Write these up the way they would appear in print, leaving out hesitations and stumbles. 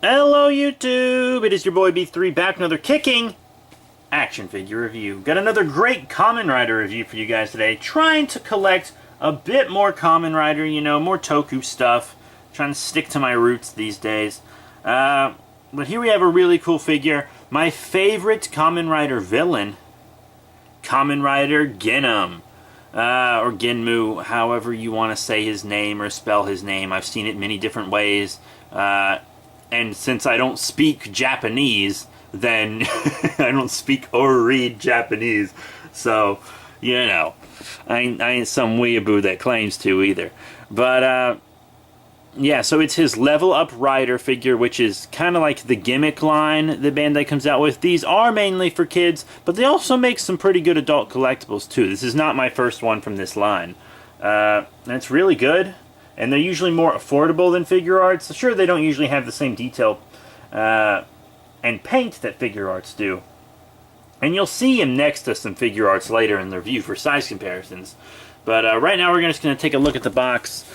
Hello YouTube, it is your boy B3 back with another kicking action figure review. Got another great Kamen Rider review for you guys today. Trying to collect a bit more Kamen Rider, you know, more Toku stuff. Trying to stick to my roots these days. But here we have a really cool figure. My favorite Kamen Rider villain, Kamen Rider Genm. Or Genmu, however you want to say his name or spell his name. I've seen it many different ways. And since I don't speak Japanese, then I don't speak or read Japanese. So, you know, I ain't some weeaboo that claims to either. But, yeah, so it's his Level Up Rider figure, which is kind of like the gimmick line the Bandai comes out with. These are mainly for kids, but they also make some pretty good adult collectibles, too. This is not my first one from this line. And it's really good. And they're usually more affordable than figure arts. Sure, they don't usually have the same detail and paint that figure arts do. And you'll see him next to some figure arts later in the review for size comparisons. But right now we're just going to take a look at the box.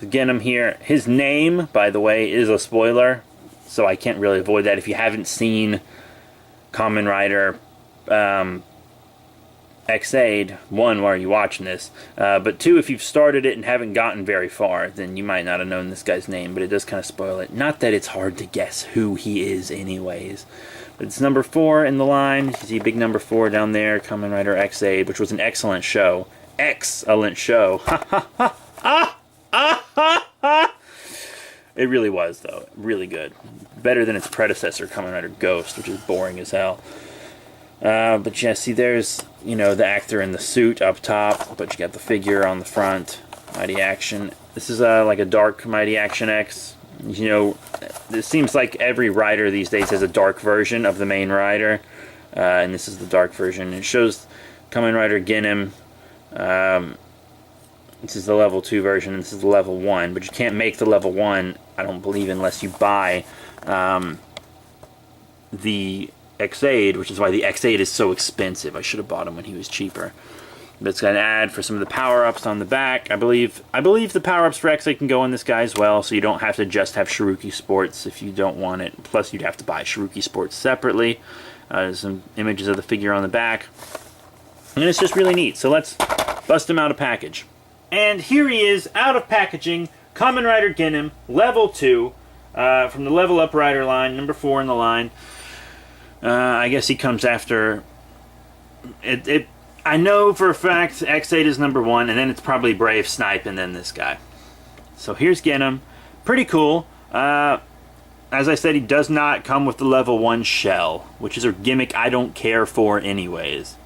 Get him here. His name, by the way, is a spoiler, so I can't really avoid that. If you haven't seen Kamen Rider X-Aid, one, why are you watching this? But two, if you've started it and haven't gotten very far, then you might not have known this guy's name, but it does kind of spoil it. Not that it's hard to guess who he is anyways. But it's number 4 in the line. You see big number 4 down there, Kamen Rider X-Aid, which was an excellent show. Excellent show. Ha ha ha! Ah! Ah ha ha! It really was, though. Really good. Better than its predecessor, Kamen Rider Ghost, which is boring as hell. But yeah, see, there's, you know, the actor in the suit up top, but you got the figure on the front. Mighty Action. This is like a dark Mighty Action X. You know, it seems like every rider these days has a dark version of the main rider, and this is the dark version. It shows Kamen Rider Genm. This is the level 2 version, and this is the level 1, but you can't make the level 1, I don't believe, unless you buy the X-Aid, which is why the X-Aid is so expensive. I should have bought him when he was cheaper. But it's got an ad for some of the power-ups on the back. I believe the power-ups for X-Aid can go in this guy as well, so you don't have to just have Shiruki Sports if you don't want it. Plus, you'd have to buy Shiruki Sports separately. There's some images of the figure on the back. And it's just really neat. So let's bust him out of package. And here he is, out of packaging, Kamen Rider Genm, level 2, from the Level Up Rider line, number 4 in the line. I guess he comes after it. I know for a fact X-Aid is number 1, and then it's probably Brave Snipe, and then this guy. So here's Genm. Pretty cool. As I said, he does not come with the level 1 shell, which is a gimmick I don't care for anyways.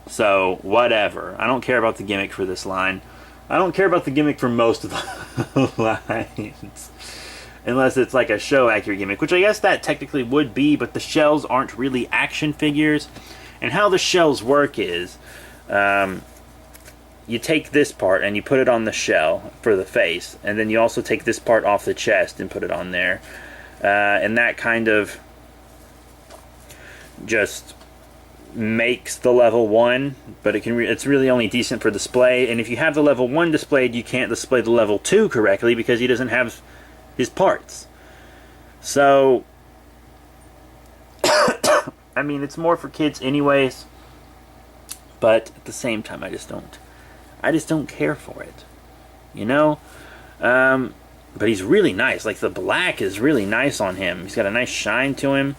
So, whatever. I don't care about the gimmick for this line. I don't care about the gimmick for most of the lines. Unless it's like a show-accurate gimmick, which I guess that technically would be, but the shells aren't really action figures. And how the shells work is, you take this part and you put it on the shell for the face, and then you also take this part off the chest and put it on there. And that kind of just makes the level 1, but it's really only decent for display. And if you have the level 1 displayed, you can't display the level 2 correctly because he doesn't have his parts. So I mean, it's more for kids anyways, but at the same time I just don't care for it, you know. But he's really nice. Like, the black is really nice on him. He's got a nice shine to him.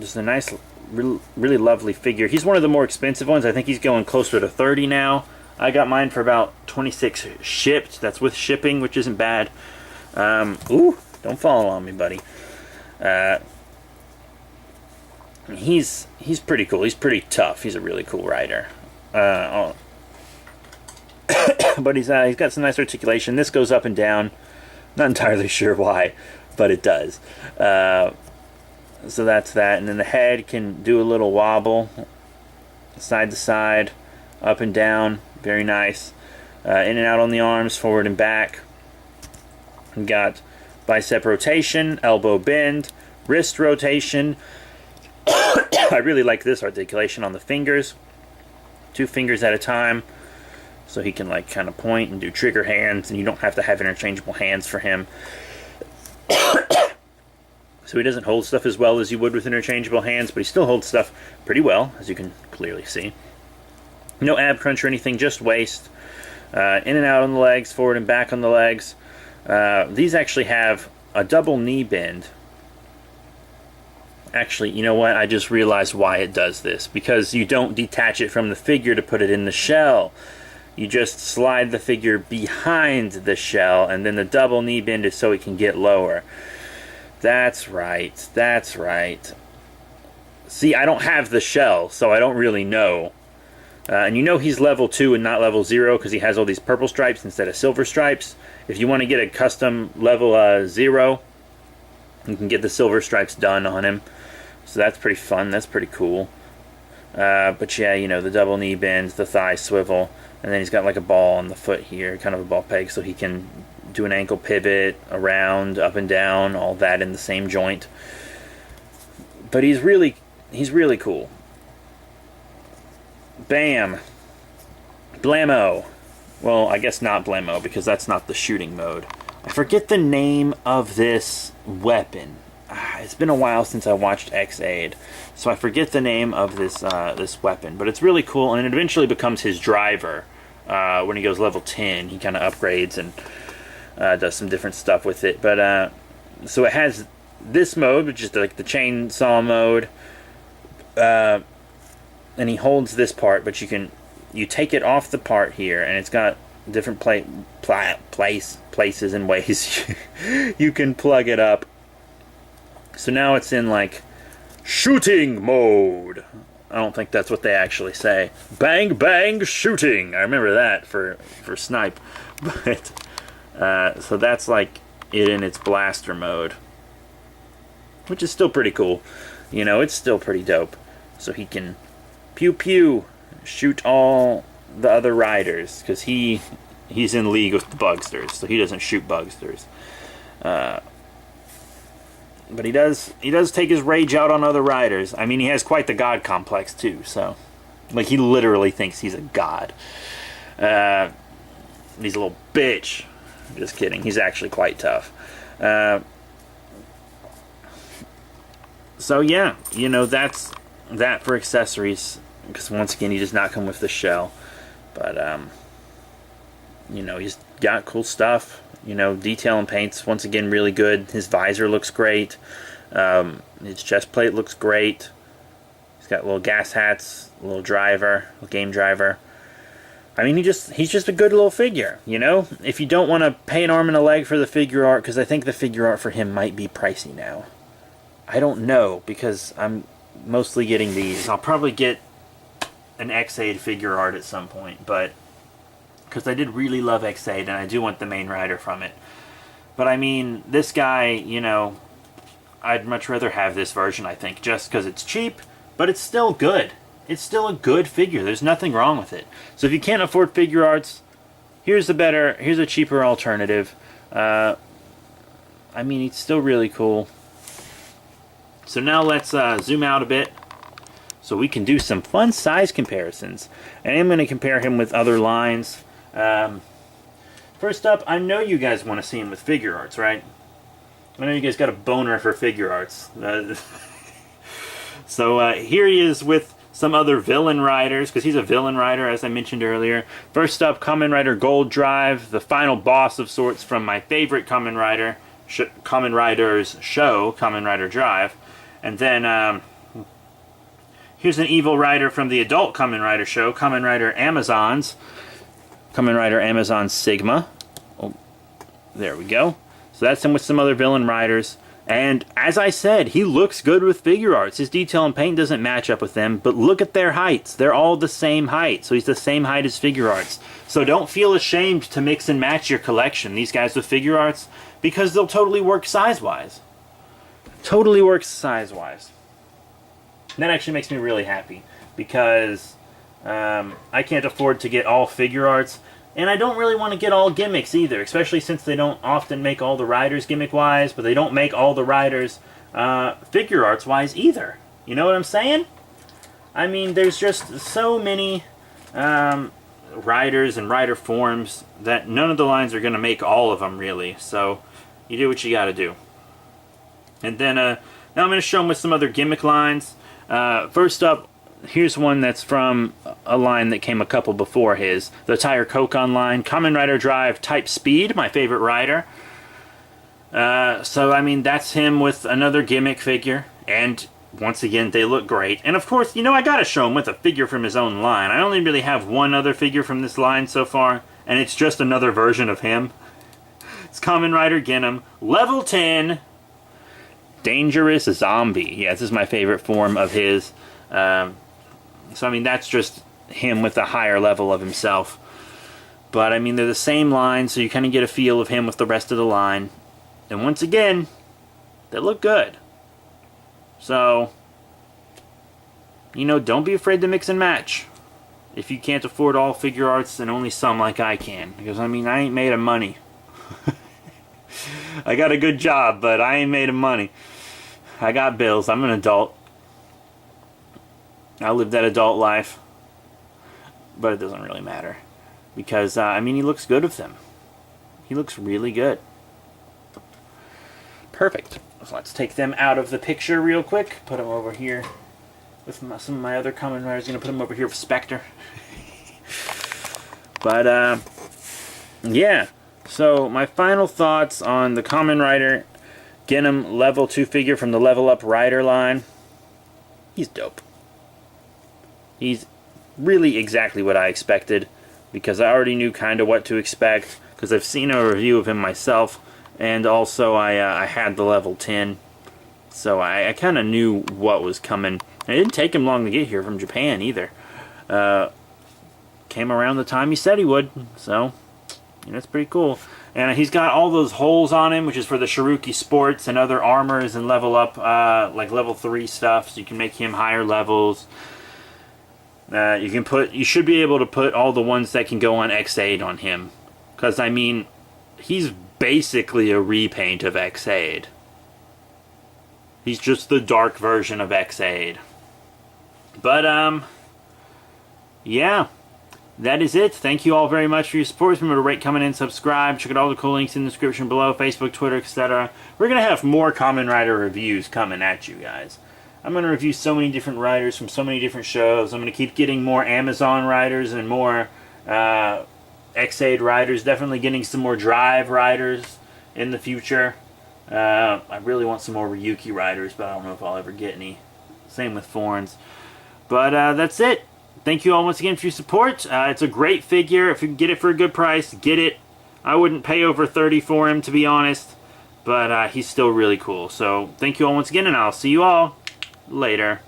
Just a nice, really lovely figure. He's one of the more expensive ones. I think he's going closer to 30 now. I got mine for about 26 shipped. That's with shipping, which isn't bad. Ooh, don't fall on me, buddy. He's pretty cool. He's pretty tough. He's a really cool rider. But he's got some nice articulation. This goes up and down. Not entirely sure why, but it does. So that's that. And then the head can do a little wobble, side to side, up and down. Very nice. In and out on the arms, forward and back. We've got bicep rotation, elbow bend, wrist rotation. I really like this articulation on the fingers. 2 fingers at a time. So he can like kind of point and do trigger hands, and you don't have to have interchangeable hands for him. So he doesn't hold stuff as well as you would with interchangeable hands, but he still holds stuff pretty well, as you can clearly see. No ab crunch or anything, just waist. In and out on the legs, forward and back on the legs. These actually have a double knee bend. Actually, you know what? I just realized why it does this. Because you don't detach it from the figure to put it in the shell. You just slide the figure behind the shell, and then the double knee bend is so it can get lower. That's right. That's right. See, I don't have the shell, so I don't really know. And you know he's level 2 and not level 0 because he has all these purple stripes instead of silver stripes. If you want to get a custom level 0, you can get the silver stripes done on him. So that's pretty fun. That's pretty cool. But yeah, you know, the double knee bends, the thigh swivel, and then he's got like a ball on the foot here, kind of a ball peg, so he can do an ankle pivot, around, up and down, all that in the same joint. But he's really cool. Bam. Blammo. Well, I guess not Blammo, because that's not the shooting mode. I forget the name of this weapon. It's been a while since I watched X-Aid, so I forget the name of this this weapon. But it's really cool, and it eventually becomes his driver. When he goes level 10, he kind of upgrades and does some different stuff with it. But so it has this mode, which is like the chainsaw mode, and he holds this part, but you take it off the part here, and it's got different places and ways you can plug it up. So now it's in like shooting mode. I don't think that's what they actually say. Bang bang shooting. I remember that for snipe. But so that's like it in its blaster mode, which is still pretty cool. You know, it's still pretty dope. So he can pew pew shoot all the other riders, because he's in league with the bugsters, so he doesn't shoot bugsters. But he does take his rage out on other riders. I mean, he has quite the god complex too, so like he literally thinks he's a god. He's a little bitch. Just kidding. He's actually quite tough. So yeah, you know, that's that for accessories, because once again he does not come with the shell. But you know, he's got cool stuff. You know, detail and paint's once again really good. His visor looks great. His chest plate looks great. He's got little gas hats, a little driver, a game driver. I mean, he's just a good little figure, you know? If you don't want to pay an arm and a leg for the figure art, because I think the figure art for him might be pricey now. I don't know, because I'm mostly getting these. I'll probably get an X-Aid figure art at some point, but because I did really love X-Aid, and I do want the main rider from it. But I mean, this guy, you know, I'd much rather have this version, I think, just because it's cheap, but it's still good. It's still a good figure. There's nothing wrong with it. So if you can't afford figure arts, here's a cheaper alternative. I mean, it's still really cool. So now let's zoom out a bit so we can do some fun size comparisons. And I'm going to compare him with other lines. First up, I know you guys want to see him with figure arts, right? I know you guys got a boner for figure arts. So here he is with some other villain riders, because he's a villain rider, as I mentioned earlier. First up, Kamen Rider Gold Drive, the final boss of sorts from my favorite Kamen Rider, Kamen Rider's show, Kamen Rider Drive. And then here's an evil rider from the adult Kamen Rider show, Kamen Rider Amazons. Kamen Rider Amazon Sigma. Oh, there we go. So that's him with some other villain riders. And as I said, he looks good with figure arts. His detail and paint doesn't match up with them, but look at their heights. They're all the same height, so he's the same height as figure arts. So don't feel ashamed to mix and match your collection, these guys with figure arts, because they'll totally work size-wise. Totally works size-wise. That actually makes me really happy, because I can't afford to get all figure arts, and I don't really want to get all gimmicks either, especially since they don't often make all the riders gimmick-wise, but they don't make all the riders figure arts-wise either. You know what I'm saying? I mean, there's just so many riders and rider forms that none of the lines are going to make all of them, really. So, you do what you got to do. And then now I'm going to show him with some other gimmick lines. First up, here's one that's from a line that came a couple before his. The Tire Kokon line. Kamen Rider Drive Type Speed, my favorite rider. So, I mean, that's him with another gimmick figure. And once again, they look great. And of course, you know, I gotta show him with a figure from his own line. I only really have one other figure from this line so far, and it's just another version of him. It's Kamen Rider Genm, level 10, Dangerous Zombie. Yeah, this is my favorite form of his. So, I mean, that's just him with a higher level of himself. But, I mean, they're the same line, so you kind of get a feel of him with the rest of the line. And once again, they look good. So, you know, don't be afraid to mix and match. If you can't afford all figure arts, and only some like I can. Because, I mean, I ain't made of money. I got a good job, but I ain't made of money. I got bills. I'm an adult. I live that adult life. But it doesn't really matter. Because, I mean, he looks good with them. He looks really good. Perfect. So let's take them out of the picture real quick. Put them over here with some of my other Kamen Riders. Gonna put them over here with Spectre. But yeah. So my final thoughts on the Kamen Rider Genm level 2 figure from the Level Up Rider line. He's dope. He's really exactly what I expected, because I already knew kind of what to expect, because I've seen a review of him myself. And also, I had the level 10, so I kind of knew what was coming. And it didn't take him long to get here from Japan, either. Came around the time he said he would, so that's pretty cool. And he's got all those holes on him, which is for the Shiruki Sports and other armors and level up, like level 3 stuff, so you can make him higher levels. You should be able to put all the ones that can go on X8 on him. Because, I mean, he's basically a repaint of X8. He's just the dark version of X8. But, yeah. That is it. Thank you all very much for your support. Remember to rate, comment, and subscribe. Check out all the cool links in the description below. Facebook, Twitter, etc. We're going to have more Kamen Rider reviews coming at you guys. I'm going to review so many different riders from so many different shows. I'm going to keep getting more Amazon riders and more X8 riders. Definitely getting some more Drive riders in the future. I really want some more Ryuki riders, but I don't know if I'll ever get any. Same with Forns. But that's it. Thank you all once again for your support. It's a great figure. If you can get it for a good price, get it. I wouldn't pay over $30 for him, to be honest. But he's still really cool. So thank you all once again, and I'll see you all later.